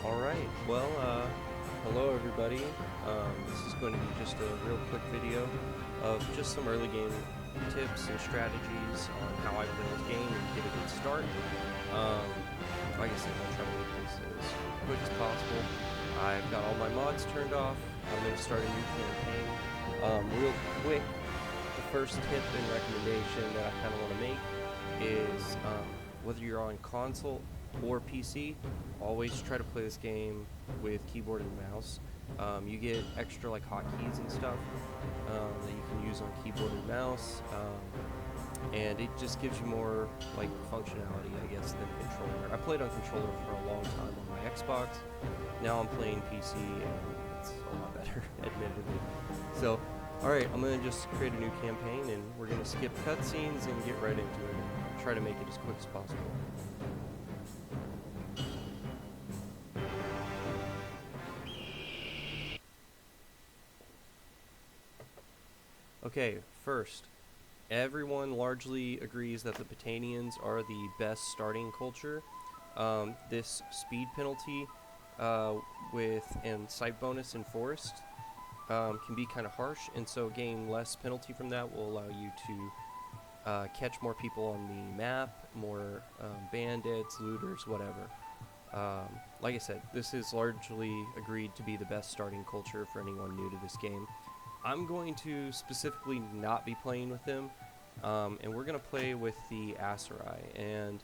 Alright, well, hello everybody. This is going to be just a real quick video of just some early game tips and strategies on how I play this game and get a good start. Um, like I said, I'll try to make this as quick as possible. I've got all my mods turned off. I'm going to start a new campaign. Real quick, the first tip and recommendation that I kind of want to make is whether you're on console or PC, always try to play this game with keyboard and mouse. You get extra like hotkeys and stuff that you can use on keyboard and mouse, and it just gives you more like functionality, I guess, than controller. I played on controller for a long time on my Xbox. Now I'm playing PC, and it's a lot better, admittedly. So, alright, I'm going to just create a new campaign, and we're going to skip cutscenes and get right into it and try to make it as quick as possible. Okay, first, everyone largely agrees that the Botanians are the best starting culture. This speed penalty and sight bonus in Forest can be kind of harsh, and so gaining less penalty from that will allow you to catch more people on the map, more bandits, looters, whatever. Like I said, this is largely agreed to be the best starting culture for anyone new to this game. I'm going to specifically not be playing with them, and we're going to play with the Aserai. And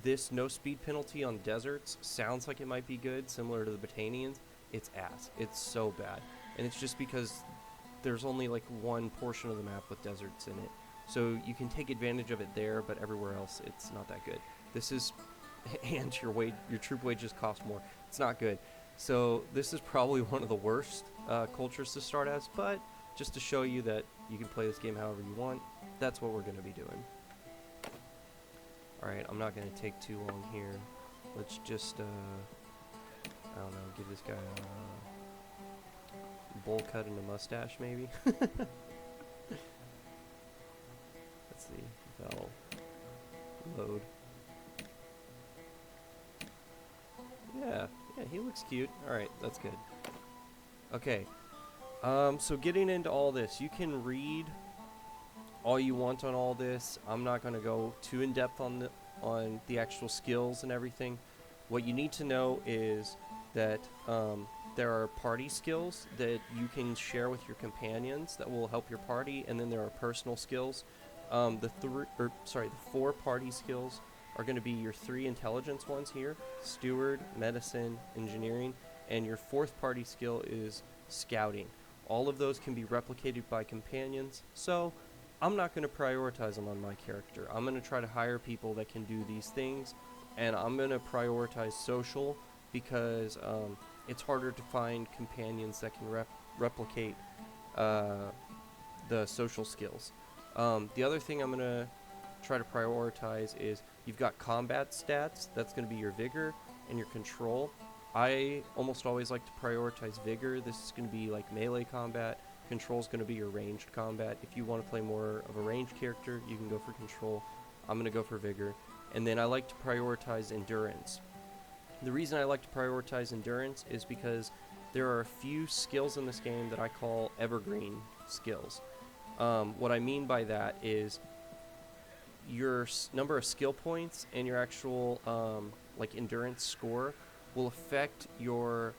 this no speed penalty on deserts sounds like it might be good, similar to the Botanians. It's ass. It's so bad. And it's just because there's only like one portion of the map with deserts in it. So you can take advantage of it there, but everywhere else it's not that good. This is, and your troop wages cost more. It's not good. So this is probably one of the worst cultures to start as, but just to show you that you can play this game however you want, that's what we're going to be doing. Alright, I'm not going to take too long here. Let's just, I don't know, give this guy a bowl cut and a mustache, maybe? Let's see if that'll load. Yeah, he looks cute. Alright, that's good. Okay, so getting into all this, you can read all you want on all this. I'm not going to go too in-depth on the actual skills and everything. What you need to know is that there are party skills that you can share with your companions that will help your party, and then there are personal skills. The 4 party skills are going to be your 3 intelligence ones here: steward, medicine, engineering, and your 4th party skill is scouting. All of those can be replicated by companions, so I'm not going to prioritize them on my character. I'm going to try to hire people that can do these things, and I'm going to prioritize social because it's harder to find companions that can replicate the social skills. The other thing I'm going to try to prioritize is you've got combat stats. That's going to be your vigor and your control. I almost always like to prioritize vigor. This is going to be like melee combat. Control is going to be your ranged combat. If you want to play more of a ranged character, you can go for control. I'm going to go for vigor. And then I like to prioritize endurance. The reason I like to prioritize endurance is because there are a few skills in this game that I call evergreen skills. What I mean by that is your number of skill points and your actual like endurance score will affect your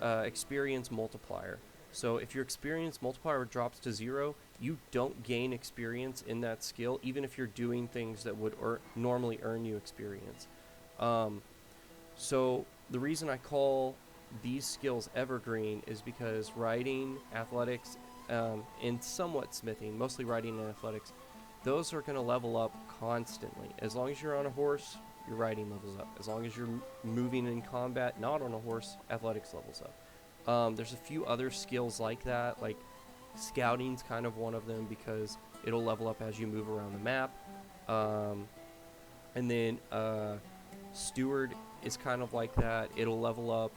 experience multiplier. So if your experience multiplier drops to 0, you don't gain experience in that skill, even if you're doing things that would normally earn you experience. So the reason I call these skills evergreen is because riding, athletics, and somewhat smithing, mostly riding and athletics, those are going to level up constantly. As long as you're on a horse, your riding levels up. As long as you're moving in combat, not on a horse, athletics levels up. There's a few other skills like that, like scouting's kind of one of them because it'll level up as you move around the map. And then steward is kind of like that. It'll level up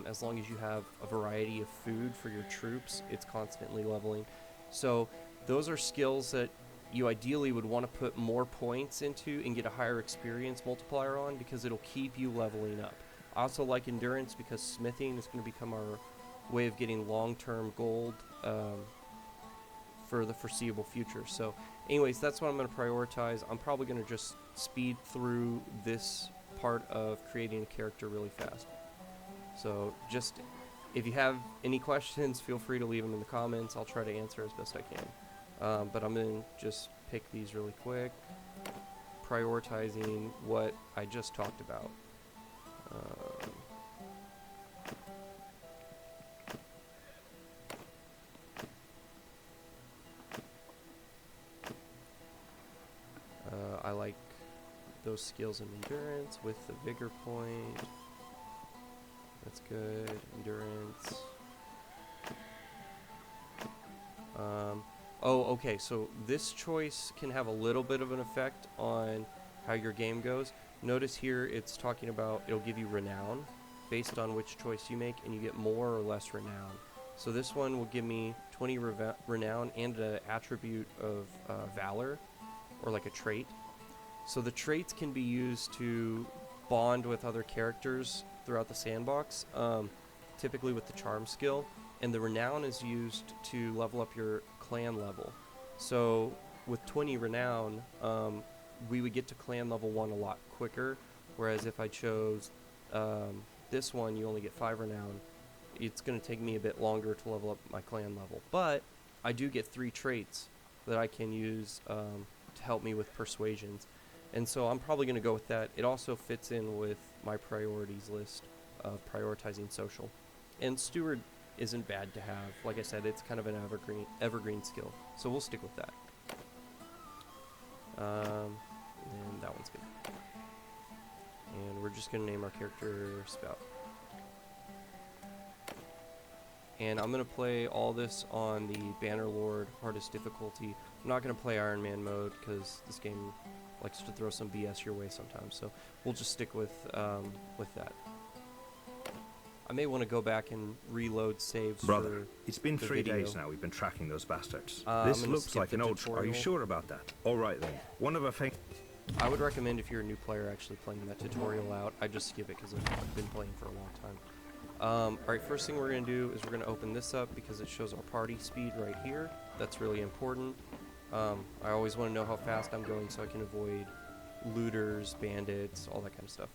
as long as you have a variety of food for your troops. It's constantly leveling. So those are skills that you ideally would want to put more points into and get a higher experience multiplier on, because it'll keep you leveling up. I also like endurance because smithing is going to become our way of getting long-term gold for the foreseeable future. So anyways, that's what I'm going to prioritize. I'm probably going to just speed through this part of creating a character really fast. So just, if you have any questions, feel free to leave them in the comments. I'll try to answer as best I can. But I'm going to just pick these really quick, prioritizing what I just talked about. I like those skills in endurance with the vigor point. That's good. Endurance. Oh, okay, so this choice can have a little bit of an effect on how your game goes. Notice here it's talking about it'll give you renown based on which choice you make, and you get more or less renown. So this one will give me 20 renown and an attribute of valor, or like a trait. So the traits can be used to bond with other characters throughout the sandbox, typically with the charm skill, and the renown is used to level up your clan level. So with 20 renown, we would get to clan level 1 a lot quicker, whereas if I chose this one, you only get 5 renown. It's going to take me a bit longer to level up my clan level, but I do get 3 traits that I can use to help me with persuasions, and so I'm probably going to go with that. It also fits in with my priorities list of prioritizing social, and steward isn't bad to have. Like I said, it's kind of an evergreen skill, so we'll stick with that. And that one's good. And we're just going to name our character Spout. And I'm going to play all this on the Bannerlord hardest difficulty. I'm not going to play Iron Man mode because this game likes to throw some BS your way sometimes, so we'll just stick with that. I may want to go back and reload saves. Brother, it's been 3 video. days now we've been tracking those bastards. This looks like an old... Are you sure about that? Alright then. One of our things... I would recommend, if you're a new player, actually playing that tutorial out. I just skip it because I've been playing for a long time. Alright, first thing we're going to do is we're going to open this up because it shows our party speed right here. That's really important. I always want to know how fast I'm going so I can avoid looters, bandits, all that kind of stuff.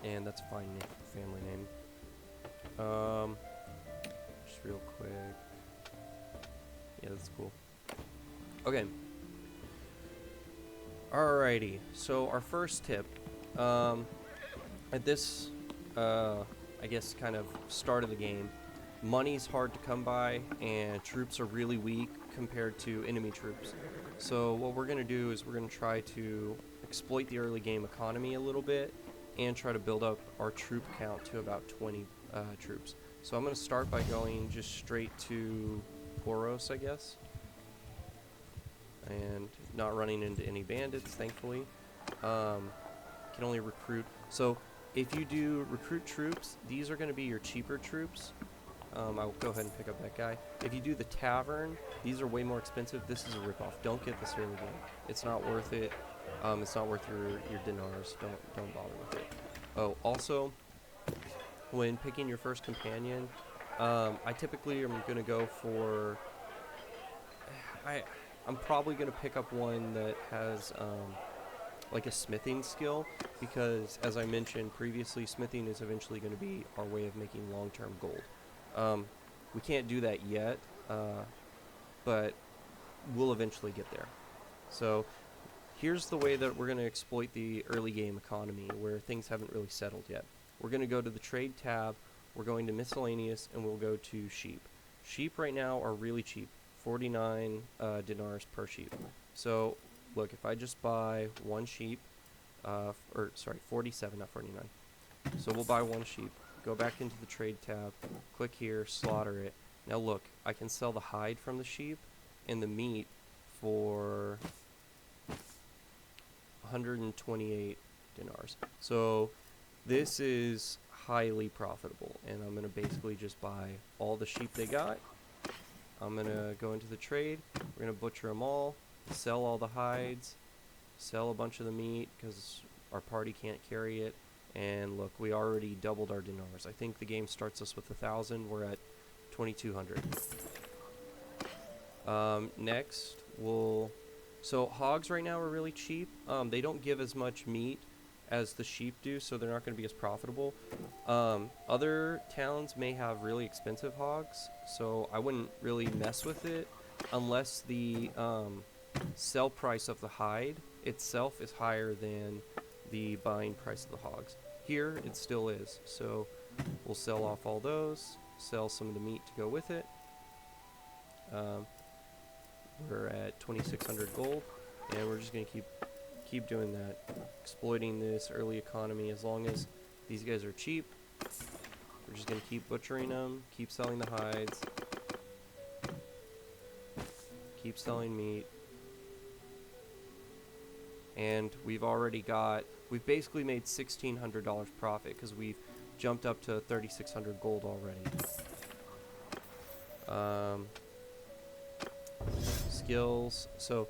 And that's a fine family name. Just real quick. Yeah, that's cool. Okay. Alrighty, so our first tip. At this, I guess, kind of start of the game, money's hard to come by, and troops are really weak compared to enemy troops. So what we're going to do is we're going to try to exploit the early game economy a little bit, and try to build up our troop count to about 20 troops. So I'm going to start by going just straight to Poros, I guess, and not running into any bandits, thankfully. Can only recruit. So if you do recruit troops, these are going to be your cheaper troops. I'll go ahead and pick up that guy. If you do the tavern, these are way more expensive. This is a ripoff. Don't get this early game. It's not worth it. It's not worth your dinars. Don't bother with it. Oh, also, when picking your first companion, I typically am going to go for... I'm probably going to pick up one that has like a smithing skill, because as I mentioned previously, smithing is eventually going to be our way of making long-term gold. We can't do that yet, but we'll eventually get there. So here's the way that we're going to exploit the early game economy where things haven't really settled yet. We're going to go to the trade tab, we're going to miscellaneous, and we'll go to sheep. Sheep right now are really cheap, 49 dinars per sheep. So look, if I just buy one sheep, 47, not 49. So we'll buy one sheep, go back into the trade tab, click here, slaughter it. Now look, I can sell the hide from the sheep and the meat for 128 dinars. So this is highly profitable, and I'm going to basically just buy all the sheep they got I'm gonna go into the trade. We're gonna butcher them all, sell all the hides, sell a bunch of the meat because our party can't carry it. And look, we already doubled our dinars. I think the game starts us with 1,000. We're at 2,200. Next, so hogs right now are really cheap. They don't give as much meat as the sheep do, so they're not going to be as profitable. Other towns may have really expensive hogs, so I wouldn't really mess with it unless the sell price of the hide itself is higher than the buying price of the hogs. Here, it still is, so we'll sell off all those, sell some of the meat to go with it. We're at 2,600 gold, and we're just going to keep doing that, exploiting this early economy. As long as these guys are cheap, we're just going to keep butchering them, keep selling the hides, keep selling meat. And we've basically made $1,600 profit because we've jumped up to 3,600 gold already. Skills. So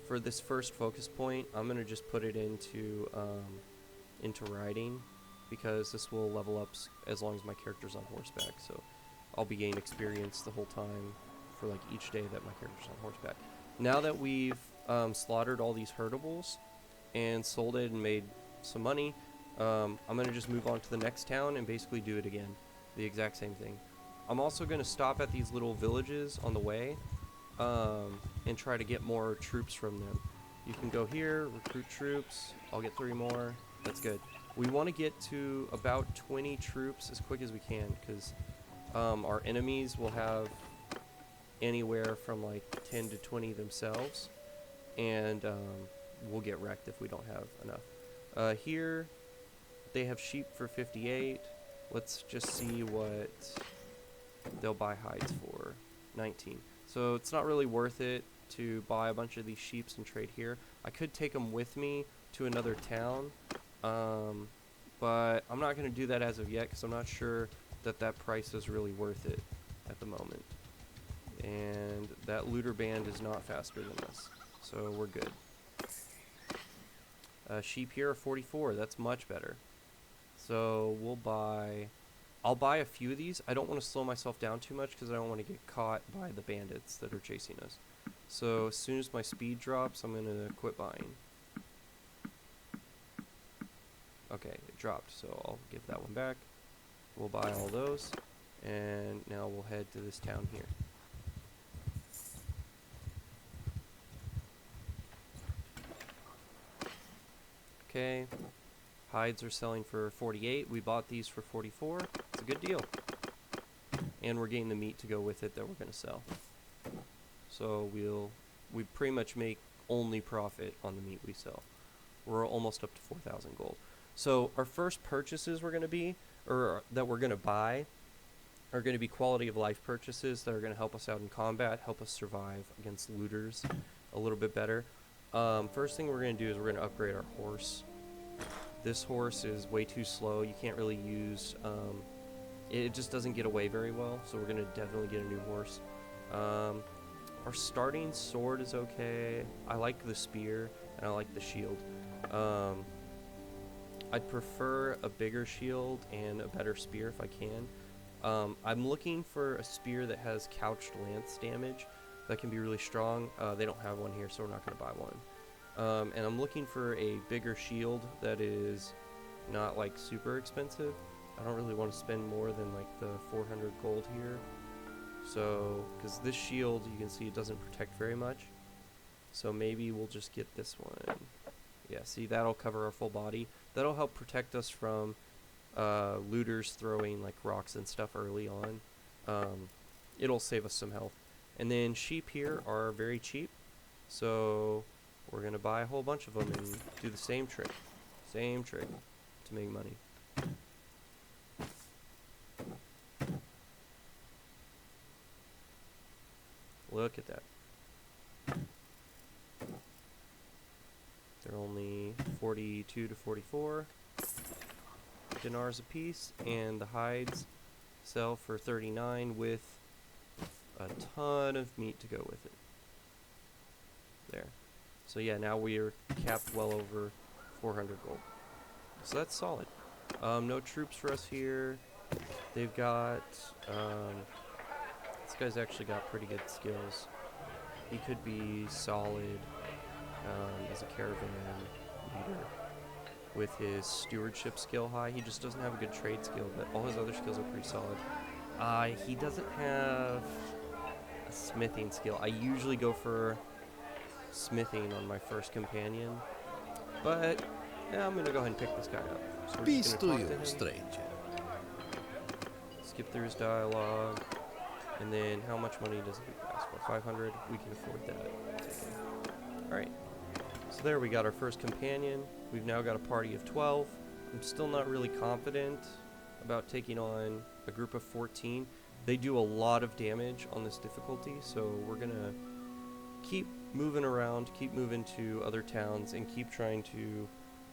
for this first focus point, I'm gonna just put it into riding, because this will level up as long as my character's on horseback. So I'll be gaining experience the whole time for like each day that my character's on horseback. Now that we've slaughtered all these herdables and sold it and made some money, I'm gonna just move on to the next town and basically do it again, the exact same thing. I'm also gonna stop at these little villages on the way and try to get more troops from them. You can go here, recruit troops. I'll get 3 more. That's good. We want to get to about 20 troops as quick as we can, because our enemies will have anywhere from like 10 to 20 themselves, and we'll get wrecked if we don't have enough. Here, they have sheep for 58. Let's just see what they'll buy hides for. 19. So it's not really worth it to buy a bunch of these sheeps and trade here. I could take them with me to another town, but I'm not going to do that as of yet because I'm not sure that price is really worth it at the moment. And that looter band is not faster than us, so we're good. Sheep here are 44. That's much better. So I'll buy a few of these. I don't want to slow myself down too much because I don't want to get caught by the bandits that are chasing us. So as soon as my speed drops, I'm going to quit buying. Okay, it dropped, so I'll give that one back. We'll buy all those, and now we'll head to this town here. Okay, hides are selling for 48. We bought these for 44. It's a good deal. And we're getting the meat to go with it that we're going to sell. So we pretty much make only profit on the meat we sell. We're almost up to 4,000 gold. So our first purchases we're going to be, or that we're going to buy, are going to be quality of life purchases that are going to help us out in combat, help us survive against looters a little bit better. First thing we're going to do is we're going to upgrade our horse. This horse is way too slow. You can't really use, it just doesn't get away very well, so we're going to definitely get a new horse. Our starting sword is okay. I like the spear, and I like the shield. I'd prefer a bigger shield and a better spear if I can. I'm looking for a spear that has couched lance damage that can be really strong. They don't have one here, so we're not going to buy one. And I'm looking for a bigger shield that is not like super expensive. I don't really want to spend more than like the 400 gold here. So, because this shield, you can see it doesn't protect very much. So maybe we'll just get this one. Yeah, see, that'll cover our full body. That'll help protect us from looters throwing like rocks and stuff early on. It'll save us some health. And then sheep here are very cheap. So we're going to buy a whole bunch of them and do the same trick. Same trick to make money. Look at that. They're only 42 to 44 dinars a piece, and the hides sell for 39 with a ton of meat to go with it. There. So yeah, now we are capped well over 400 gold. So that's solid. No troops for us here. They've got, this guy's actually got pretty good skills. He could be solid as a caravan leader with his stewardship skill high. He just doesn't have a good trade skill, but all his other skills are pretty solid. He doesn't have a smithing skill. I usually go for smithing on my first companion, but yeah, I'm gonna go ahead and pick this guy up. So we're Peace just to gonna you, talk to him, stranger. skip through his dialogue, and then how much money does he ask for? 500. We can afford that. All right. So there we got our first companion. We've now got a party of 12. I'm still not really confident about taking on a group of 14. They do a lot of damage on this difficulty, so we're gonna keep moving around, keep moving to other towns, and keep trying to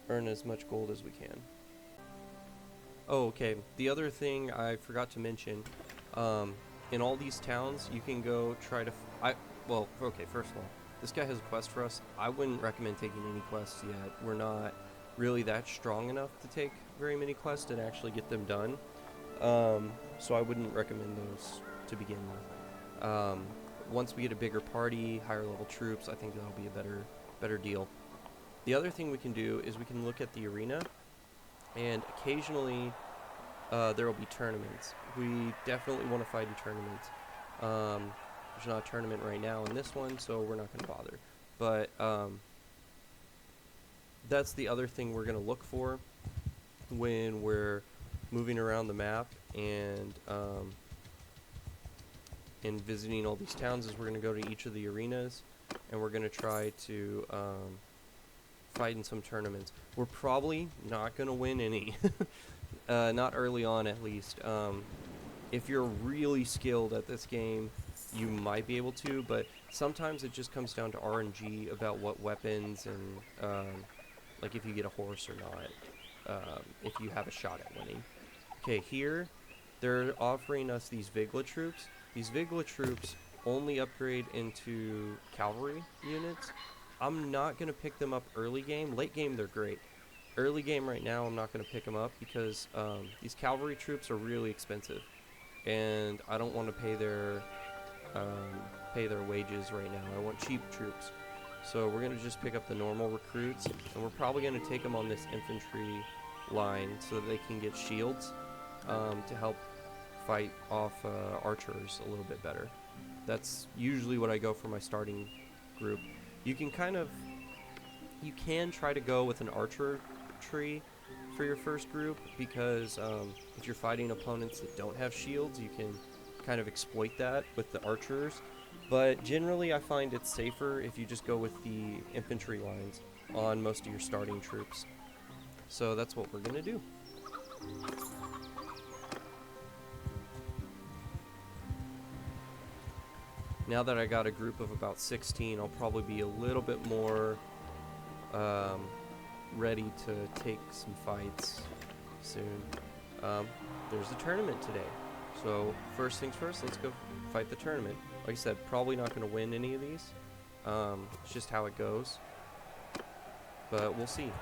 earn as much gold as we can. Oh, okay. The other thing I forgot to mention, in all these towns, you can go try to... well, okay, first of all, this guy has a quest for us. I wouldn't recommend taking any quests yet. We're not really that strong enough to take very many quests and actually get them done. So I wouldn't recommend those to begin with. Once we get a bigger party, higher level troops, I think that'll be a better deal. The other thing we can do is we can look at the arena, and occasionally there will be tournaments. We definitely want to fight in tournaments. There's not a tournament right now in this one, so we're not going to bother. But that's the other thing we're going to look for when we're moving around the map and visiting all these towns, is we're going to go to each of the arenas and we're going to try to fight in some tournaments. We're probably not going to win any, not early on at least. If you're really skilled at this game, you might be able to, but sometimes it just comes down to RNG about what weapons and like if you get a horse or not, if you have a shot at winning. Okay, here they're offering us these Vigla troops. These Vigla troops only upgrade into cavalry units. I'm not going to pick them up early game. Late game, they're great. Early game right now, I'm not going to pick them up because these cavalry troops are really expensive. And I don't want to pay their wages right now. I want cheap troops. So we're going to just pick up the normal recruits. And we're probably going to take them on this infantry line so that they can get shields to help fight off archers a little bit better. That's usually what I go for my starting group. You can try to go with an archer tree for your first group, because if you're fighting opponents that don't have shields, you can kind of exploit that with the archers. But generally I find it's safer if you just go with the infantry lines on most of your starting troops. So that's what we're gonna do. Now that I got a group of about 16, I'll probably be a little bit more ready to take some fights soon. There's a tournament today, so first things first, let's go fight the tournament. Like I said, probably not going to win any of these. It's just how it goes, but we'll see.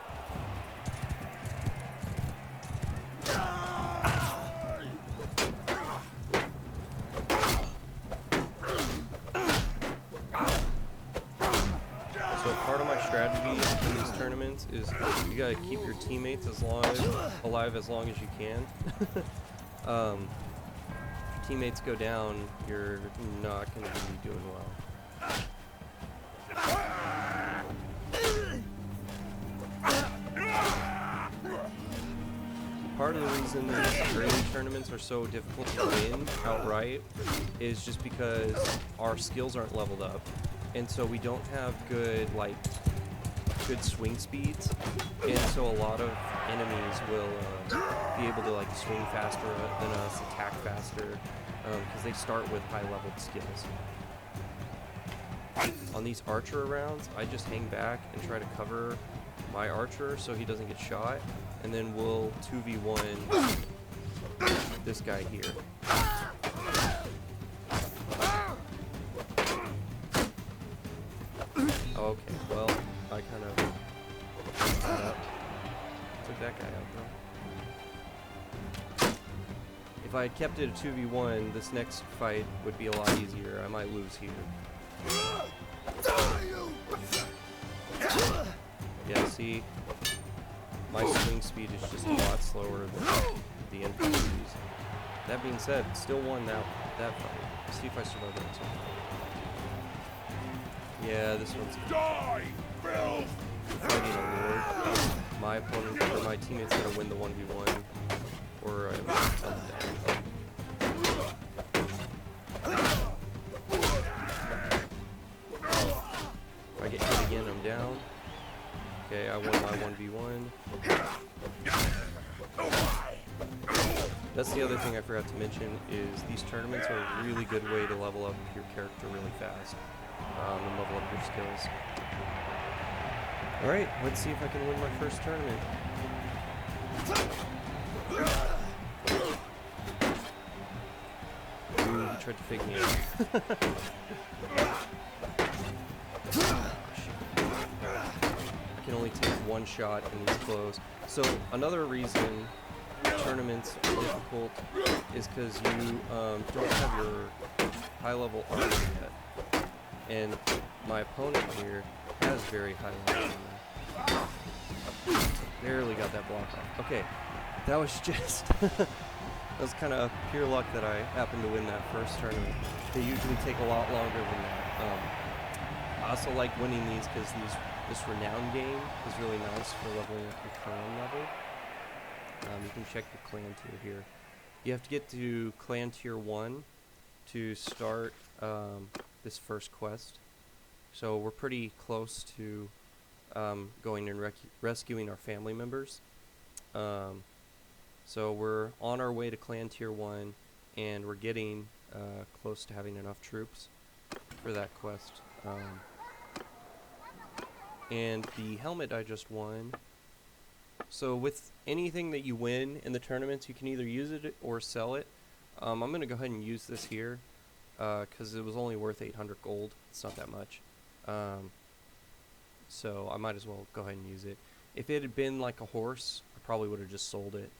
In these tournaments is you gotta keep your teammates alive as long as you can. If your teammates go down, you're not gonna be doing well. Part of the reason these early tournaments are so difficult to win outright is just because our skills aren't leveled up, and so we don't have good swing speeds, and so a lot of enemies will be able to swing faster than us, attack faster, because they start with high-leveled skills. On these archer rounds, I just hang back and try to cover my archer so he doesn't get shot, and then we'll 2v1 this guy here. I kind of messed that up. Took that guy out though. If I had kept it a 2v1, this next fight would be a lot easier. I might lose here. Yeah, see, my swing speed is just a lot slower than the infantry's. That being said, still won that fight. Let's see if I survive the next one. Yeah, this one's fighting a lord. My opponent or my teammate's gonna win the 1v1, or I'm down. If I get hit again, I'm down. Okay, I won my 1v1. That's the other thing I forgot to mention is these tournaments are a really good way to level up your character really fast and level up your skills. Alright, let's see if I can win my first tournament. Ooh, he tried to fake me out. I can only take one shot and he's close. So another reason tournaments are difficult is because you don't have your high level armor yet. And my opponent here has very high level armor. Barely got that block off. Okay, that was just that was kind of pure luck that I happened to win that first tournament. They usually take a lot longer than that. I also like winning these because this renown game is really nice for leveling up your clan level. You can check your clan tier here. You have to get to clan tier 1 to start this first quest. So we're pretty close to going and rescuing our family members. So we're on our way to clan tier 1 and we're getting close to having enough troops for that quest. And the helmet I just won. So with anything that you win in the tournaments, you can either use it or sell it. I'm going to go ahead and use this here because it was only worth 800 gold. It's not that much. So I might as well go ahead and use it. If it had been like a horse, I probably would have just sold it.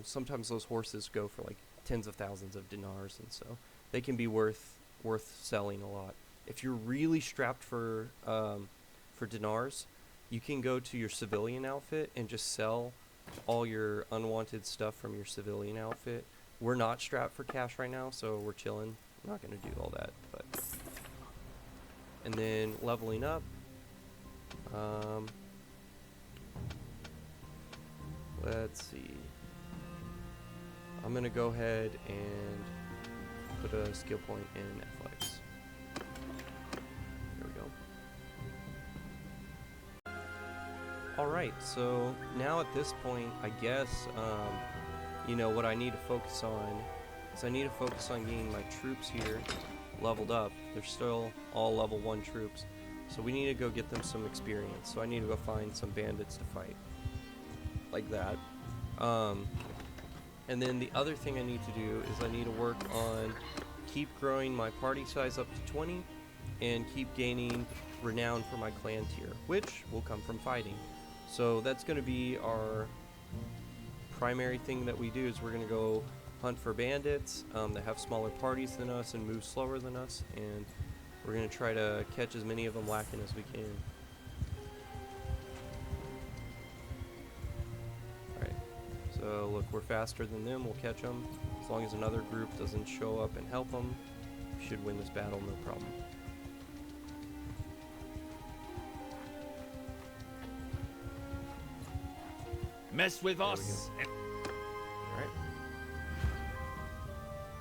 Sometimes those horses go for like tens of thousands of dinars, and so they can be worth selling a lot. If you're really strapped for dinars, you can go to your civilian outfit and just sell all your unwanted stuff from your civilian outfit. We're not strapped for cash right now, so we're chilling. I'm not going to do all that. But and then leveling up. Let's see. I'm going to go ahead and put a skill point in athletics. There we go. Alright, so now at this point, I guess, you know, what I need to focus on is I need to focus on getting my troops here leveled up. They're still all level 1 troops, so we need to go get them some experience. So I need to go find some bandits to fight. Like that. And then the other thing I need to do is I need to work on keep growing my party size up to 20 and keep gaining renown for my clan tier, which will come from fighting. So that's going to be our primary thing that we do, is we're going to go hunt for bandits that have smaller parties than us and move slower than us, and we're going to try to catch as many of them lacking as we can. Alright, so look, we're faster than them, we'll catch them. As long as another group doesn't show up and help them, we should win this battle, no problem. Mess with us. Alright.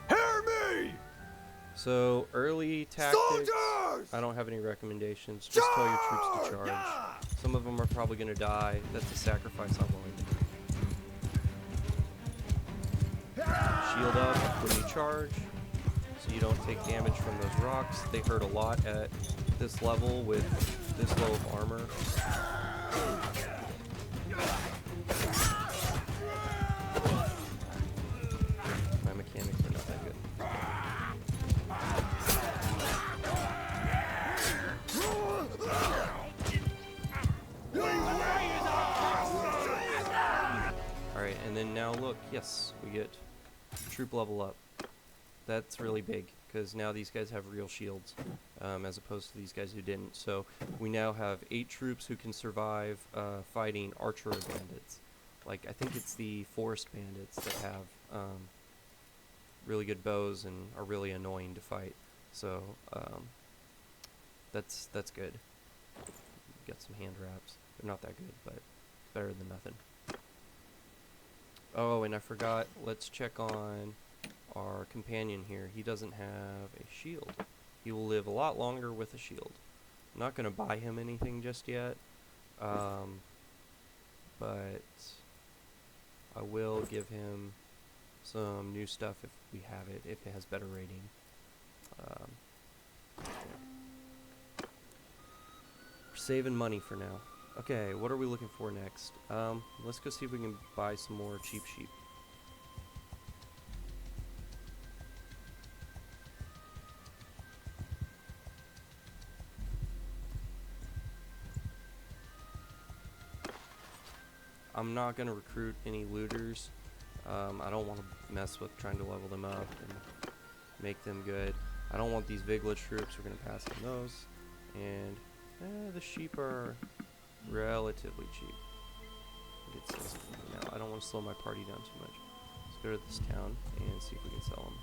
Hear me! So, early tactics, Soldiers! I don't have any recommendations. Just tell your troops to charge. Yeah! Some of them are probably going to die. That's a sacrifice I'm willing to make. Shield up when you charge, so you don't take damage from those rocks. They hurt a lot at this level with this low of armor. My mechanics are not that good. And then now look, yes, we get troop level up. That's really big, because now these guys have real shields, as opposed to these guys who didn't. So we now have 8 troops who can survive fighting archer bandits. Like, I think it's the forest bandits that have really good bows and are really annoying to fight. So that's good. Get some hand wraps. They're not that good, but better than nothing. Oh, and I forgot, let's check on our companion here. He doesn't have a shield. He will live a lot longer with a shield. I'm not going to buy him anything just yet, but I will give him some new stuff if we have it, if it has better rating. We're saving money for now. Okay, what are we looking for next? Let's go see if we can buy some more cheap sheep. I'm not going to recruit any looters. I don't want to mess with trying to level them up and make them good. I don't want these Vigla troops. We're going to pass on those. And the sheep are relatively cheap. Get some now. I don't want to slow my party down too much. Let's go to this town and see if we can sell them.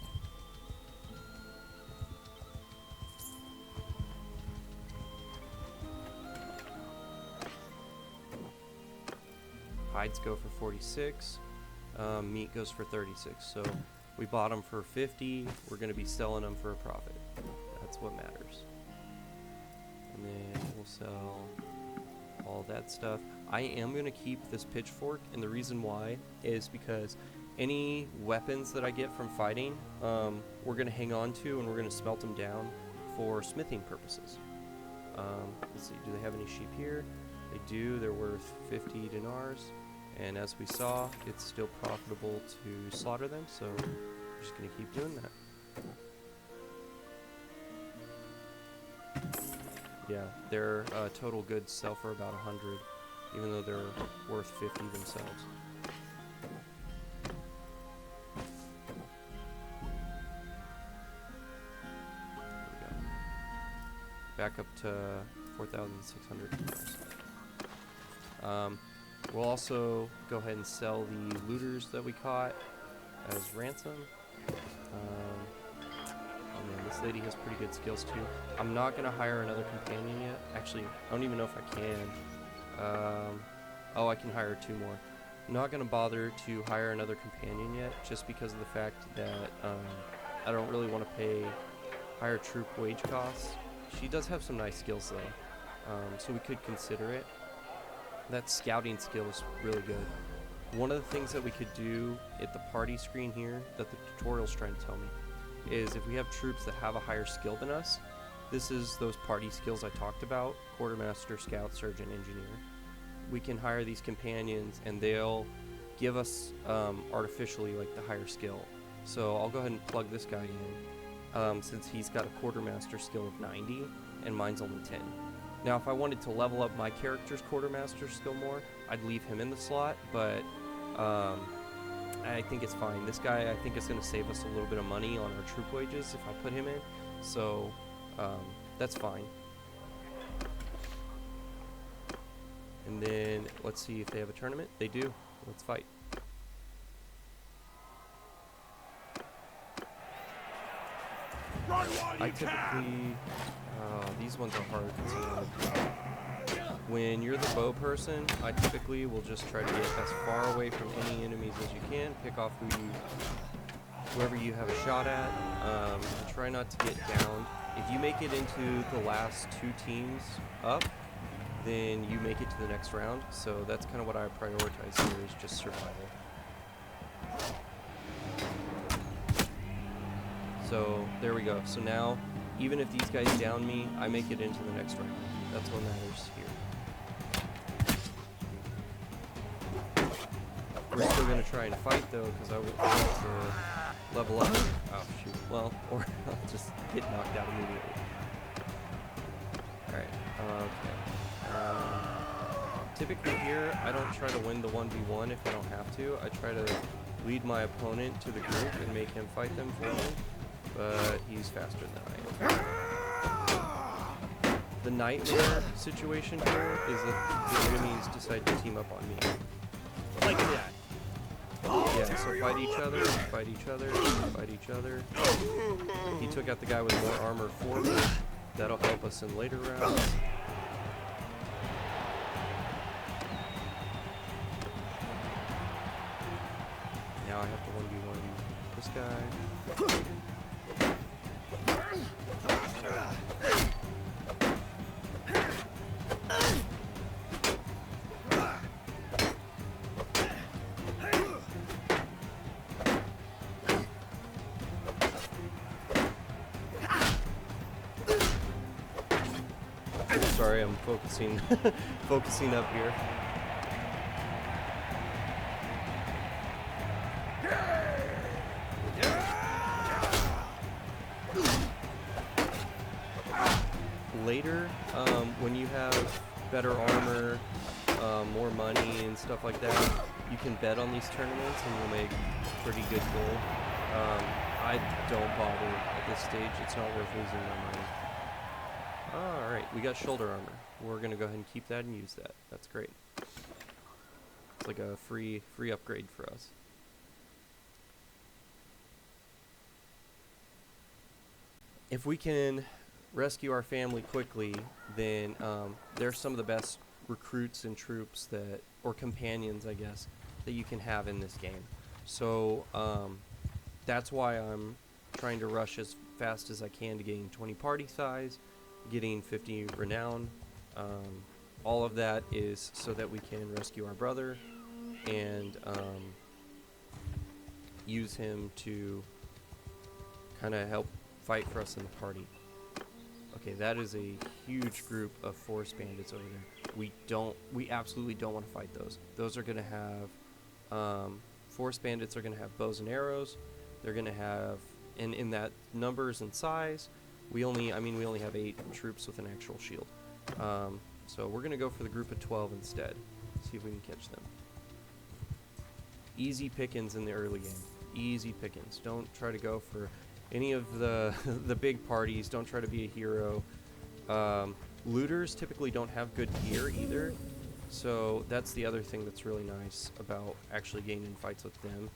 Hides go for 46. Meat goes for 36. So we bought them for 50. We're going to be selling them for a profit. That's what matters. And then we'll sell all that stuff. I am going to keep this pitchfork, and the reason why is because any weapons that I get from fighting, we're going to hang on to, and we're going to smelt them down for smithing purposes. Let's see, do they have any sheep here? They do. They're worth 50 dinars, and as we saw, it's still profitable to slaughter them, so we're just going to keep doing that. Yeah, their total goods sell for about 100, even though they're worth 50 themselves. There we go. Back up to 4,600. We'll also go ahead and sell the looters that we caught as ransom. This lady has pretty good skills too. I'm not going to hire another companion yet. Actually, I don't even know if I can. Oh, I can hire 2 more. I'm not going to bother to hire another companion yet, just because of the fact that I don't really want to pay higher troop wage costs. She does have some nice skills though, so we could consider it. That scouting skill is really good. One of the things that we could do at the party screen here that the tutorial's trying to tell me is if we have troops that have a higher skill than us, this is those party skills I talked about: quartermaster, scout, surgeon, engineer. We can hire these companions and they'll give us artificially like the higher skill. So I'll go ahead and plug this guy in, since he's got a quartermaster skill of 90 and mine's only 10. Now if I wanted to level up my character's quartermaster skill more, I'd leave him in the slot, but I think it's fine. This guy, I think, is going to save us a little bit of money on our troop wages if I put him in, so that's fine. And then let's see if they have a tournament. They do. Let's fight. Run while you I typically, these ones are hard. When you're the bow person, I typically will just try to get as far away from any enemies as you can. Pick off whoever you have a shot at. And try not to get downed. If you make it into the last 2 teams up, then you make it to the next round. So that's kind of what I prioritize here, is just survival. So there we go. So now, even if these guys down me, I make it into the next round. That's what matters here. We're still going to try and fight though, because I want to level up. Oh shoot. Well, or I'll just get knocked out immediately. Alright. Okay. typically here, I don't try to win the 1v1 if I don't have to. I try to lead my opponent to the group and make him fight them for me, but he's faster than I am. The nightmare situation here is that the enemies decide to team up on me. Like that. Yeah, so fight each other, fight each other, fight each other. He took out the guy with more armor for me. That'll help us in later rounds. Now I have to 1v1 this guy. Sorry, I'm focusing focusing up here. Later, when you have better armor, more money and stuff like that, you can bet on these tournaments and you'll make pretty good gold. I don't bother at this stage. It's not worth losing my money. Alright, we got shoulder armor. We're going to go ahead and keep that and use that. That's great. It's like a free upgrade for us. If we can rescue our family quickly, then they're some of the best recruits and troops that, or companions, I guess, that you can have in this game. So that's why I'm trying to rush as fast as I can to getting 20 party size, getting 50 renown. All of that is so that we can rescue our brother and use him to kind of help fight for us in the party. Okay, that is a huge group of forest bandits over there. We absolutely don't want to fight those. Those are going to have, forest bandits are going to have bows and arrows. They're going to have, and in that numbers and size, we only have 8 troops with an actual shield. So we're going to go for the group of 12 instead. See if we can catch them. Easy pickings in the early game. Easy pickings. Don't try to go for any of the the big parties. Don't try to be a hero. Looters typically don't have good gear either. So that's the other thing that's really nice about actually getting in fights with them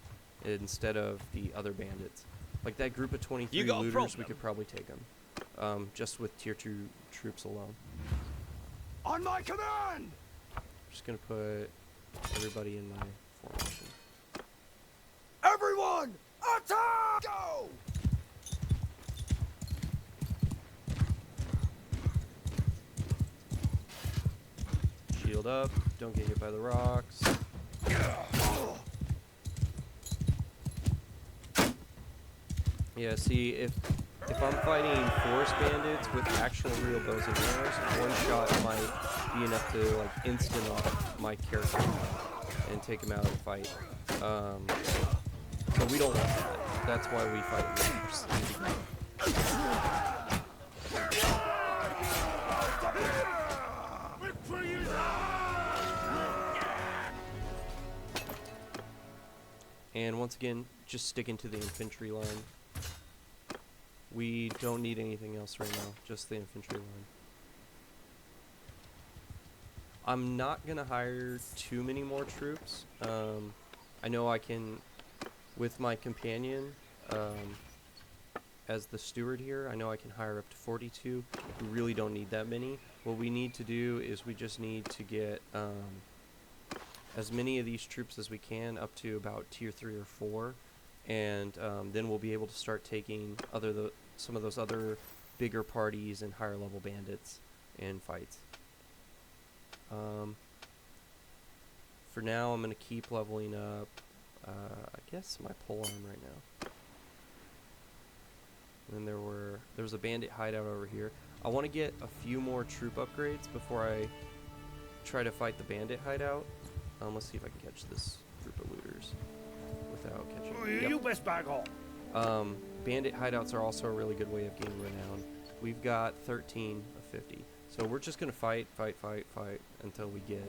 instead of the other bandits. Like that group of 23 looters, we could probably take them. Just with tier 2 troops alone. On my command! I'm just going to put everybody in my formation. Everyone, attack! Go! Shield up, don't get hit by the rocks. Yeah, see, if I'm fighting forest bandits with actual real bows and arrows, one shot might be enough to like instant off my character and take him out of the fight. So we don't want that. That's why we fight looters. And once again, just sticking to the infantry line. We don't need anything else right now, just the infantry line. I'm not going to hire too many more troops. I know I can, with my companion, as the steward here, I know I can hire up to 42. We really don't need that many. What we need to do is we just need to get as many of these troops as we can up to about tier 3 or 4. And then we'll be able to start taking some of those other bigger parties and higher level bandits in fights. For now, I'm going to keep leveling up, I guess, my polearm right now. And then there was a bandit hideout over here. I want to get a few more troop upgrades before I try to fight the bandit hideout. Let's see if I can catch this group of looters without catching. You best back off. Bandit hideouts are also a really good way of gaining renown. We've got 13 of 50. So we're just gonna fight until we get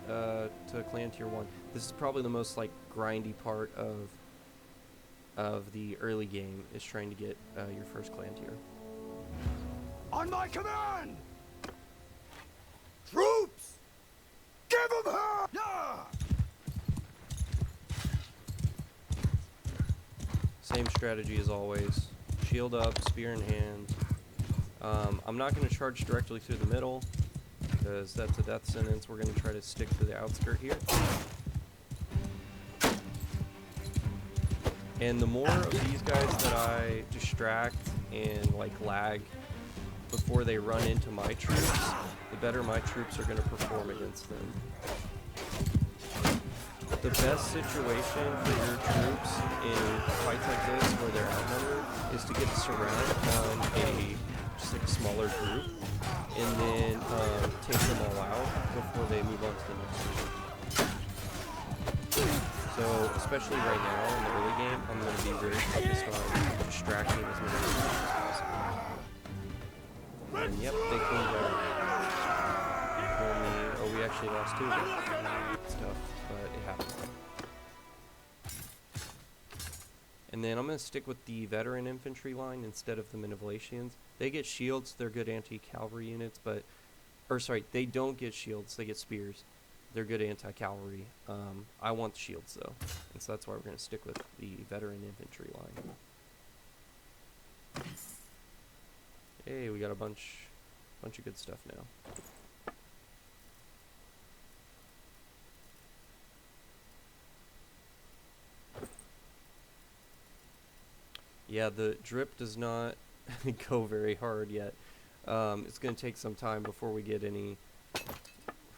to clan tier 1. This is probably the most like grindy part of the early game, is trying to get your first clan tier. On my command! Troops! Give them hell! Yeah! Same strategy as always. Shield up, spear in hand. I'm not going to charge directly through the middle, because that's a death sentence. We're going to try to stick to the outskirt here. And the more of these guys that I distract and like lag before they run into my troops, the better my troops are going to perform against them. The best situation for your troops in fights like this where they're outnumbered is to get a surround on just like a smaller group, and then take them all out before they move on to the next group. So, especially right now in the early game, I'm going to be very focused on distracting as many troops as possible. And yep, they cleaned up. Oh, we actually lost 2 of them. It's tough, but it happens. And then I'm going to stick with the veteran infantry line instead of the Manivellatians. They get shields, they're good anti-cavalry units, but... Or sorry, they don't get shields, they get spears. They're good anti-cavalry. I want the shields though, and so that's why we're going to stick with the veteran infantry line. Hey, we got a bunch of good stuff now. Yeah, the drip does not go very hard yet. It's going to take some time before we get any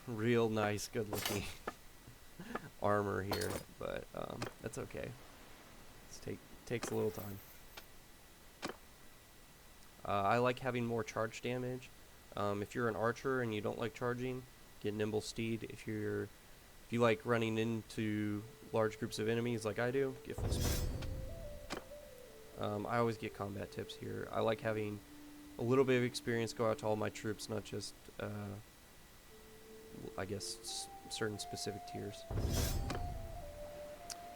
real nice, good-looking armor here, but that's okay. Takes a little time. I like having more charge damage. If you're an archer and you don't like charging, get nimble steed. If you like running into large groups of enemies like I do, get full speed. I always get combat tips here. I like having a little bit of experience go out to all my troops, not just I guess certain specific tiers.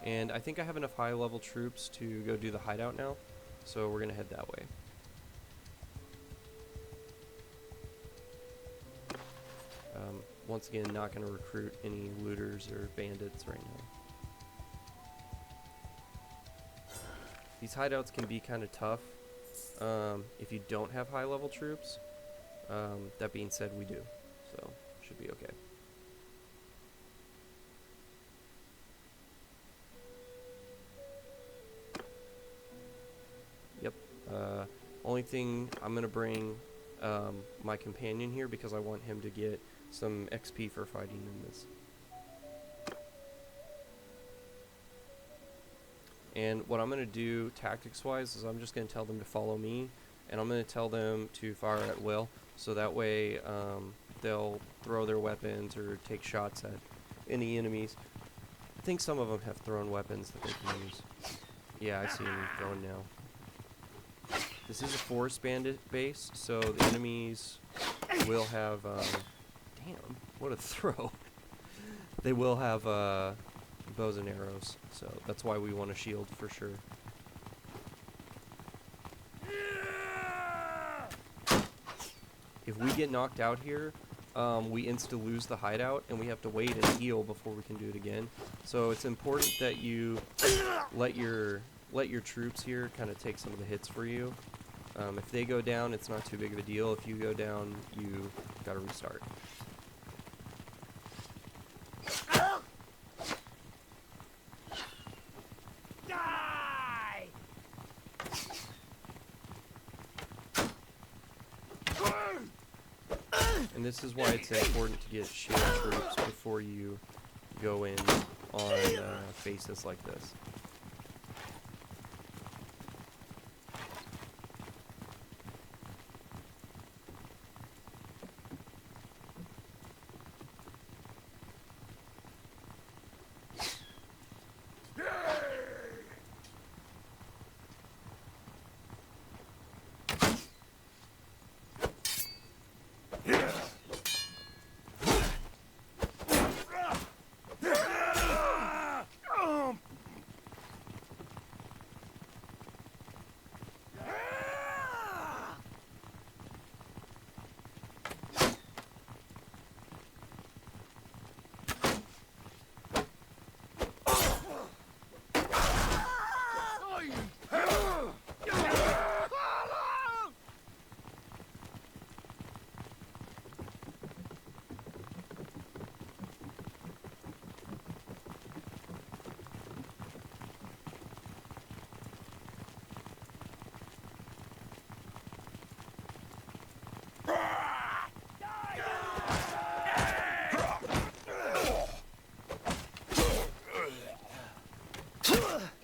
And I think I have enough high level troops to go do the hideout now, so we're gonna head that way. Once again, not gonna recruit any looters or bandits right now. These hideouts can be kind of tough if you don't have high level troops. That being said, we do, so should be okay. Yep. Only thing, I'm gonna bring my companion here because I want him to get some XP for fighting in this. And what I'm going to do tactics-wise is I'm just going to tell them to follow me, and I'm going to tell them to fire at will, so that way they'll throw their weapons or take shots at any enemies. I think some of them have thrown weapons that they can use. Yeah, I see them throwing now. This is a forest bandit base, so the enemies will have... damn, what a throw. They will have... bows and arrows, so that's why we want a shield for sure. If we get knocked out here, we insta lose the hideout and we have to wait and heal before we can do it again. So it's important that you let your troops here kind of take some of the hits for you. If they go down, it's not too big of a deal. If you go down, you gotta restart. And this is why it's important to get shield troops before you go in on faces like this.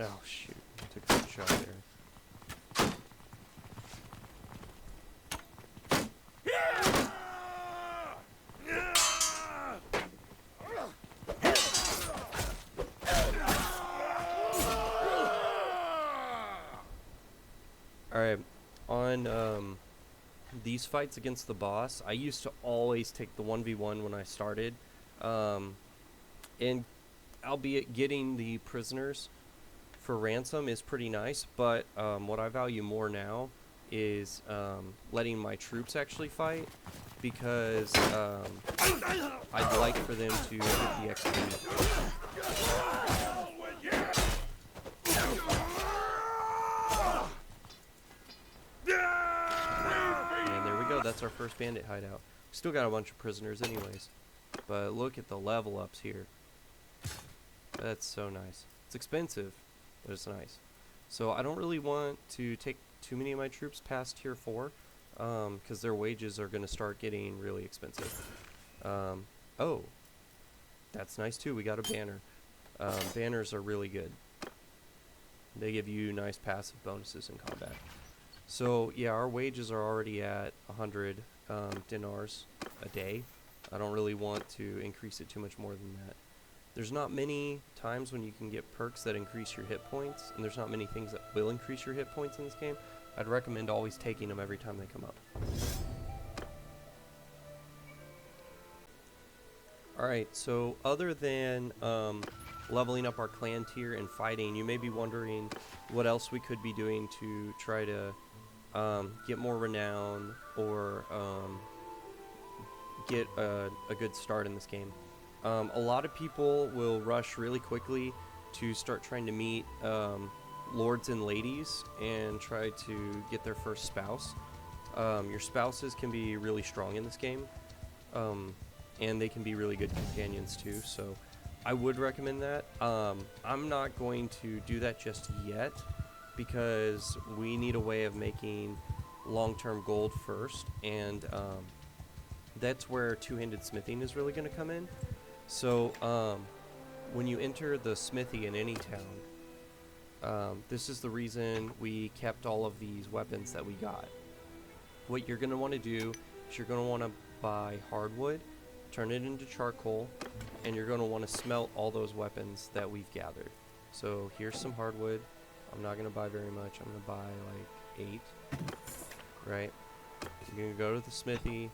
Oh shoot, took a good shot there. Alright, on these fights against the boss, I used to always take the 1v1 when I started. And albeit getting the prisoners for ransom is pretty nice, but what I value more now is letting my troops actually fight, because I'd like for them to get the XP. And there we go, that's our first bandit hideout. Still got a bunch of prisoners anyways, but look at the level ups here. That's so nice. It's expensive, but it's nice. So I don't really want to take too many of my troops past tier 4, because their wages are going to start getting really expensive. Oh, that's nice too. We got a banner. Banners are really good. They give you nice passive bonuses in combat. So yeah, our wages are already at 100 dinars a day. I don't really want to increase it too much more than that. There's not many times when you can get perks that increase your hit points, and there's not many things that will increase your hit points in this game. I'd recommend always taking them every time they come up. Alright, so other than leveling up our clan tier and fighting, you may be wondering what else we could be doing to try to get more renown or get a good start in this game. A lot of people will rush really quickly to start trying to meet lords and ladies and try to get their first spouse. Your spouses can be really strong in this game, and they can be really good companions too, so I would recommend that. I'm not going to do that just yet, because we need a way of making long-term gold first, and that's where two-handed smithing is really going to come in. So when you enter the smithy in any town, this is the reason we kept all of these weapons that we got. What you're going to want to do is you're going to want to buy hardwood, turn it into charcoal, and you're going to want to smelt all those weapons that we've gathered. So here's some hardwood. I'm not going to buy very much. I'm going to buy like 8, right? You're going to go to the smithy.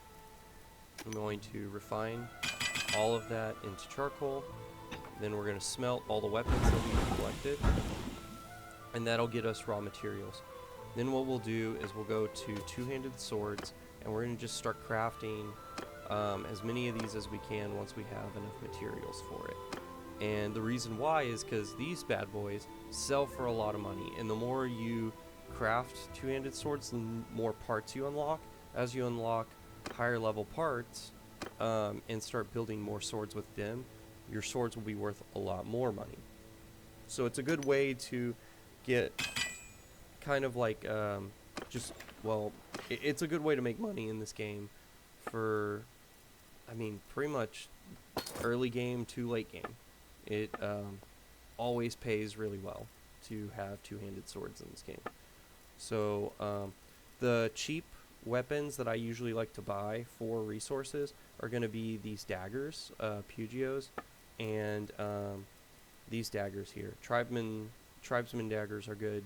I'm going to refine all of that into charcoal. Then we're going to smelt all the weapons that we've collected, and that'll get us raw materials. Then what we'll do is we'll go to two-handed swords, and we're going to just start crafting as many of these as we can once we have enough materials for it. And the reason why is because these bad boys sell for a lot of money, and the more you craft two-handed swords, the more parts you unlock. As you unlock higher level parts and start building more swords with them, your swords will be worth a lot more money. So it's a good way to get kind of like it's a good way to make money in this game for, I mean, pretty much early game to late game. It always pays really well to have two-handed swords in this game. So the cheap weapons that I usually like to buy for resources are going to be these daggers, Pugios, and these daggers here. Tribesman daggers are good.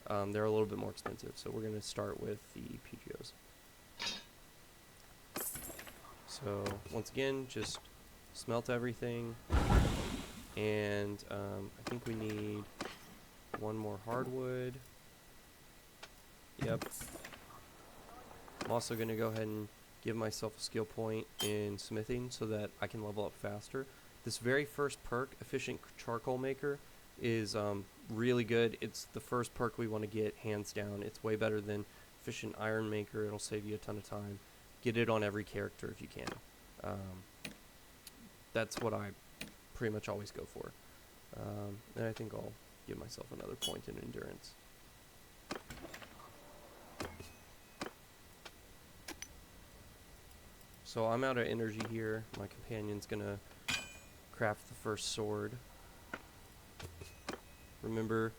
They're a little bit more expensive, so we're going to start with the Pugios. So once again, just smelt everything, and I think we need one more hardwood. Yep. I'm also going to go ahead and give myself a skill point in smithing so that I can level up faster. This very first perk, Efficient Charcoal Maker, is really good. It's the first perk we want to get, hands down. It's way better than Efficient Iron Maker. It'll save you a ton of time. Get it on every character if you can. That's what I pretty much always go for. And I think I'll give myself another point in endurance. So I'm out of energy here. My companion's gonna craft the first sword. Remember,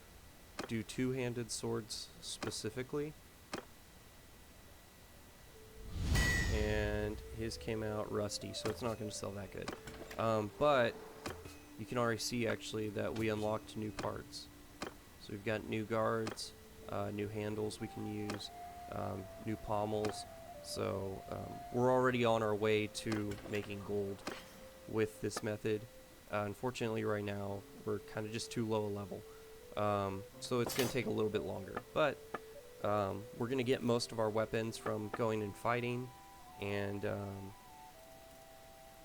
do two-handed swords specifically. And his came out rusty, so it's not going to sell that good. But you can already see actually that we unlocked new parts. So we've got new guards, new handles we can use, new pommels. So we're already on our way to making gold with this method. Unfortunately right now we're kind of just too low a level. So it's going to take a little bit longer. But we're going to get most of our weapons from going and fighting, and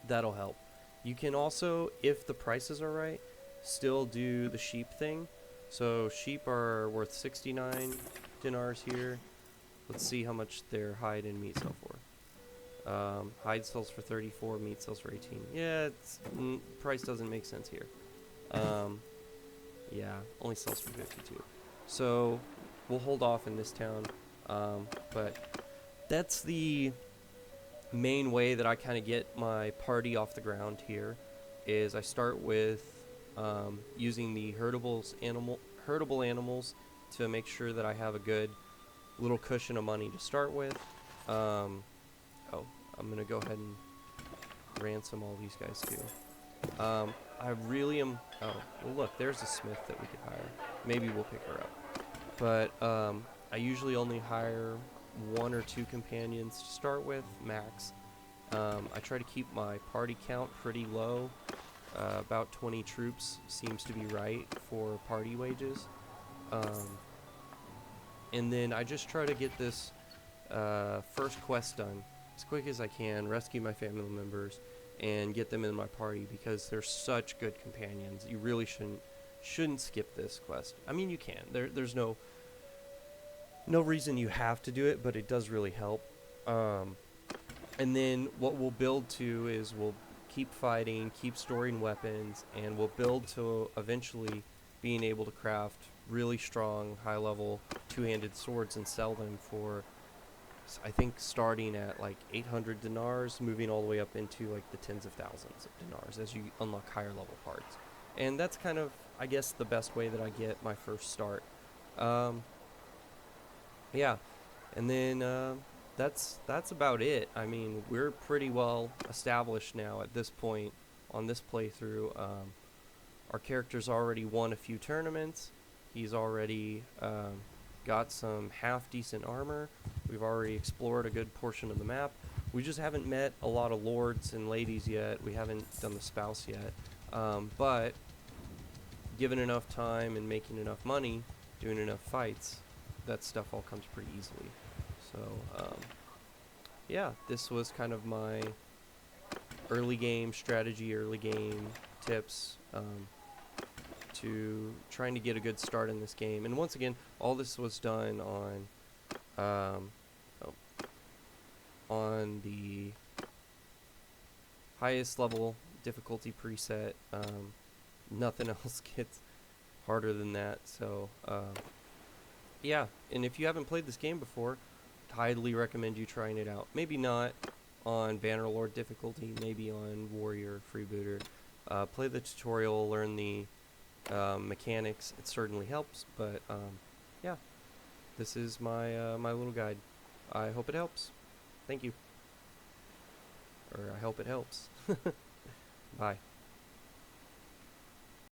that'll help. You can also, if the prices are right, still do the sheep thing. So sheep are worth 69 dinars here. Let's see how much their hide and meat sell for. Hide sells for 34, meat sells for 18. Yeah, price doesn't make sense here. Yeah, only sells for 52. So we'll hold off in this town. But that's the main way that I kind of get my party off the ground here. Is I start with using the herdable animals to make sure that I have a good little cushion of money to start with. Oh, I'm gonna go ahead and ransom all these guys too. I really am. Oh, well, look, there's a smith that we could hire. Maybe we'll pick her up. But I usually only hire 1 or 2 companions to start with, max. I try to keep my party count pretty low. About 20 troops seems to be right for party wages. And then I just try to get this first quest done as quick as I can, rescue my family members, and get them in my party because they're such good companions. You really shouldn't skip this quest. I mean, you can. There's no reason you have to do it, but it does really help. And then what we'll build to is we'll keep fighting, keep storing weapons, and we'll build to eventually being able to craft really strong, high-level, two-handed swords and sell them for, I think, starting at like 800 dinars, moving all the way up into like the tens of thousands of dinars as you unlock higher-level parts. And that's kind of, I guess, the best way that I get my first start. Yeah, and then that's about it. I mean, we're pretty well established now at this point on this playthrough. Our character's already won a few tournaments. He's already got some half-decent armor. We've already explored a good portion of the map. We just haven't met a lot of lords and ladies yet. We haven't done the spouse yet. But given enough time and making enough money, doing enough fights, that stuff all comes pretty easily. So, yeah, this was kind of my early game strategy, early game tips to trying to get a good start in this game. And once again, all this was done on the highest level difficulty preset. Nothing else gets harder than that. So, yeah, and if you haven't played this game before, I'd highly recommend you trying it out. Maybe not on Bannerlord difficulty, maybe on Warrior Freebooter. Play the tutorial, learn the mechanics. It certainly helps, but yeah, this is my my little guide. I hope it helps. Thank you. Or I hope it helps. Bye.